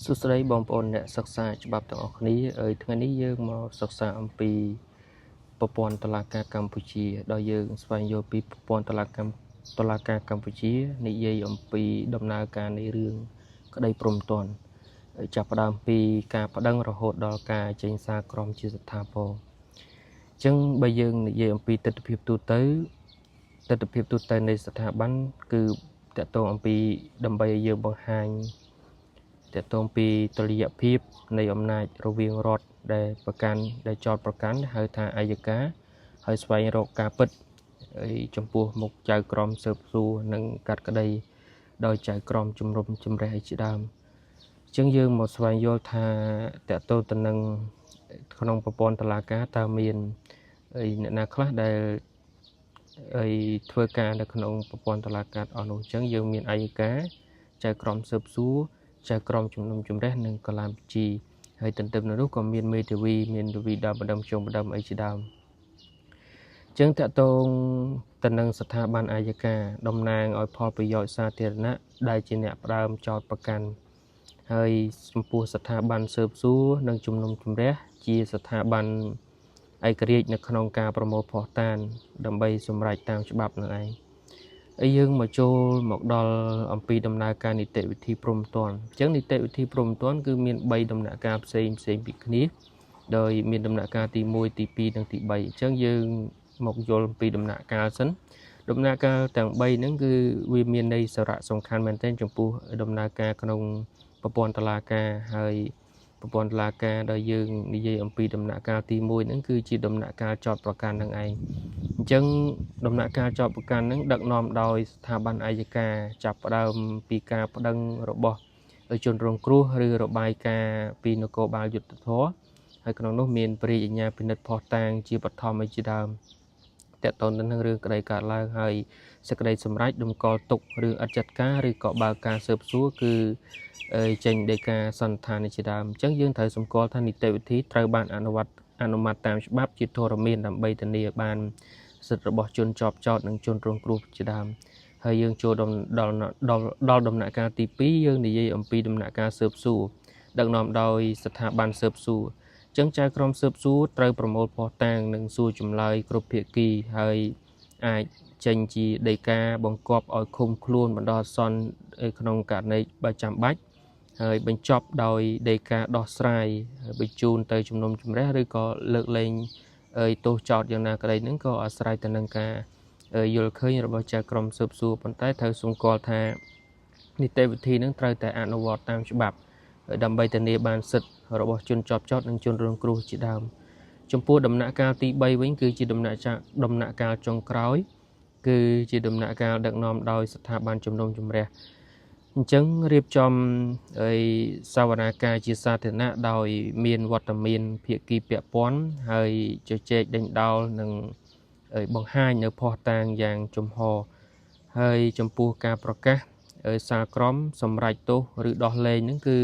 សួស្តីបងប្អូនអ្នកសិក្សាច្បាប់ទាំងអស់គ្នាថ្ងៃនេះយើងមកសិក្សាអំពីប្រព័ន្ធតុលាការកម្ពុជាដោយយើងស្វែងយល់ពីប្រព័ន្ធតុលាការកម្ពុជានិយាយអំពីដំណើរការនៃរឿងក្តីព្រំទាន់ចាប់ផ្ដើមពីការប្តឹងរហូតដល់ការចេញសារក្រមជាស្ថាពរអញ្ចឹងបើយើងនិយាយអំពីទស្សនវិជ្ជាទូទៅនៃស្ថាប័នគឺតកតងអំពីដើម្បីឲ្យយើងបង្ហាញតកតងពីតុល្យភាពនៃអំណាចរវាងរដ្ឋដែលចោទប្រកាន់ហៅថាអัยការហើយស្វែងរកការពិតចំពោះមុខចៅក្រមស៊ើបសួរនិងកាត់ក្តីដោយចៅក្រមជំនុំជម្រះជាដើមអញ្ចឹងយើងមកស្វែងយល់ថាតកតងទៅនឹងក្នុងប្រព័ន្ធតុលាការតើមានអ្នកណាខ្លះដែលធ្វើការនៅក្នុងប្រព័ន្ធតុលាការអស់នោះអញ្ចឹងយើងមានអัยការចៅក្រមស៊ើបសួរចៅក្រមជំនុំជម្រះនិងកលាមជីហើយទន្ទឹមនឹងនោះក៏មានមេធាវីដើមបណ្ដឹងចុងបណ្ដឹងអីជាដើមអញ្ចឹងតកតងទៅនឹងស្ថាប័នអัยការតំណាងឲ្យផលប្រយោជន៍សាធារណៈដែលជាអ្នកផ្ដើមចោទប្រកាន់ហើយចំពោះស្ថាប័នស៊ើបសួរនិងជំនុំជម្រះជាស្ថាប័នឯករាជ្យនៅក្នុងការប្រមូលភស្តុតាងដើម្បីសម្រេចតាមច្បាប់នឹងឯងហើយយើងមកចូលមកដល់អំពីដំណើរការនីតិវិធីព្រំទាន់អញ្ចឹងនីតិវិធីព្រំទាន់គឺមាន3ដំណាក់កាលផ្សេងពីគ្នាដោយមានដំណាក់កាលទី1ទី2និងទី3អញ្ចឹងយើងមកយល់ពីដំណាក់កាលសិនដំណាក់កាលទាំង3ហ្នឹងគឺវាមានន័យសារៈសំខាន់មែនទែនចំពោះដំណើរការក្នុងប្រព័ន្ធតុលាការហើយប្រព័ន្ធតុលាការដែលយើងនិយាយអំពីដំណាក់កាលទី1ហ្នឹងគឺជាដំណាក់កាលចោទប្រកាន់នឹងឯងអញ្ចឹងដំណាក់កាលចោទប្រកាន់ហ្នឹងដឹកនាំដោយស្ថាប័នអัยការចាប់ផ្ដើមពីការប្តឹងរបស់ជនរងគ្រោះឬរបាយការណ៍ពីនគរបាលយុត្តិធម៌ហើយក្នុងនោះមានព្រះរាជអាជ្ញាពិនិត្យភស្តុតាងជាបឋមជាដើមតកតងទៅនឹងរឿងក្តីកើតឡើងហើយសេចក្តីសម្រេចតម្កល់ទុករឿងឥតចាត់ការឬក៏បើកការស៊ើបសួរគឺចេញដីកាសន្និដ្ឋានជាដើមអញ្ចឹងយើងត្រូវសម្គាល់ថានីតិវិធីត្រូវបានអនុម័តតាមច្បាប់ជាធរមានដើម្បីធានាបានសិទ្ធិរបស់ជនជាប់ចោទនិងជនរងគ្រោះជាដើមហើយយើងចូលដល់ដំណាក់កាលទី2យើងនិយាយអំពីដំណាក់កាលស៊ើបសួរដឹកនាំដោយស្ថាប័នស៊ើបសួរអញ្ចឹងចៅក្រមស៊ើបសួរត្រូវប្រមូលភស្តុតាងនិងសួរចម្លើយគ្រប់ភាគីហើយអាចចេញជាដីកាបង្គាប់ឲ្យឃុំខ្លួនបណ្ដោះអាសន្នក្នុងករណីបើចាំបាច់ហើយបញ្ចប់ដោយដីកាដោះស្រាយបញ្ជូនទៅជំនុំជម្រះឬក៏លើកលែងទោសចោទយ៉ាងណាក្តីហ្នឹងក៏អាស្រ័យទៅនឹងការយល់ឃើញរបស់ចៅក្រមស៊ើបសួរប៉ុន្តែត្រូវសម្គាល់ថានីតិវិធីហ្នឹងត្រូវតែអនុវត្តតាមច្បាប់ដើម្បីធានាបានសិទ្ធិរបស់ជនជាប់ចោទនិងជនរងគ្រោះជាដើមចំពោះដំណាក់កាលទី3វិញគឺជាដំណាក់កាលចុងក្រោយគឺជាដំណាក់កាលដឹកនាំដោយស្ថាប័នជំនុំជម្រះអញ្ចឹងរៀបចំសវនាការជាសាធារណៈដោយមានវត្តមានភាគីពាក់ព័ន្ធហើយជជែកដេញដោលនិងបង្ហាញនៅភស្តុតាងយ៉ាងចំហហើយចំពោះការប្រកាសសាលក្រមសម្រេចទោសឬដោះលែងហ្នឹងគឺ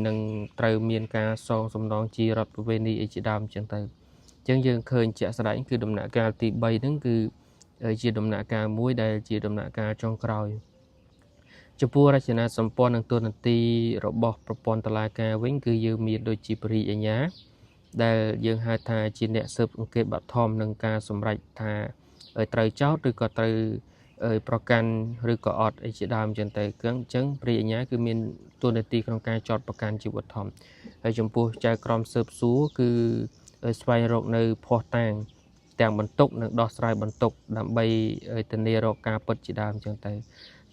នឹងត្រូវមានការសងសំណងជារដ្ឋប្រវេណីជាដើមអញ្ចឹងទៅអញ្ចឹងយើងឃើញជាក់ស្ដែងគឺដំណាក់កាលទី3ហ្នឹងគឺជាដំណាក់កាលមួយដែលជាដំណាក់កាលចុងក្រោយចំពោះរចនាសម្ព័ន្ធនិងតួនាទីរបស់ប្រព័ន្ធតុលាការវិញគឺយើងមានដូចជាព្រះរាជអាជ្ញាដែលយើងហៅថាជាអ្នកស៊ើបអង្កេតបឋមនឹងការសម្រេចថាត្រូវចោទឬក៏ត្រូវប្រកាន់ឬក៏អត់អីជាដើមចឹងទៅអញ្ចឹងព្រះរាជអាជ្ញាគឺមានតួនាទីក្នុងការចោទប្រកាន់ជាបឋមហើយចំពោះចៅក្រមស៊ើបសួរគឺស្វែងរកនៅភស្តុតាងទាំងបន្ទុកនិងដោះស្រាយបន្ទុកដើម្បីធានារកការពិតជាដើមចឹងទៅ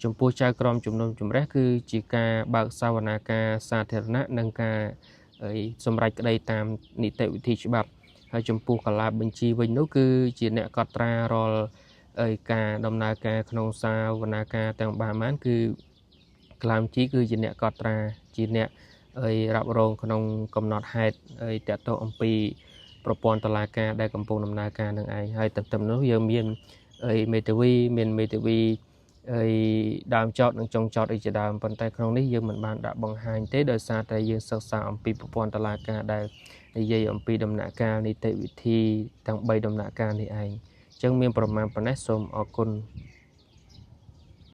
ចំពោះចៅក្រមជំនុំជម្រះគឺជាការបើកសវនាការសាធារណៈនិងការសម្រេចក្តីតាមនីតិវិធីច្បាប់ហើយចំពោះកាលាបញ្ជីវិញនោះគឺជាអ្នកកត់ត្រារាល់ការដំណើរការក្នុងសាវនាការទាំងបានគឺកាលាបញ្ជីគឺជាអ្នកកត់ត្រាជាអ្នករ៉ាប់រងក្នុងកំណត់ហេតុតកតងអំពីប្រព័ន្ធតុលាការដែលកំពុងដំណើរការនឹងឯងហើយទន្ទឹមនោះយើងមានមេធាវីដើមចោតនិងចុងចោតអីជាដើមប៉ុន្តែក្នុងនេះយើងមិនបានដាក់បង្ហាញទេដោយសារតែយើងសិក្សាអំពីប្រព័ន្ធតុលាការដែលនិយាយអំពីដំណាក់កាលនីតិវិធីទាំង3ដំណាក់កាលនេះឯងអញ្ចឹងមានប្រមាណប៉ុណ្ណេះសូមអរគុណ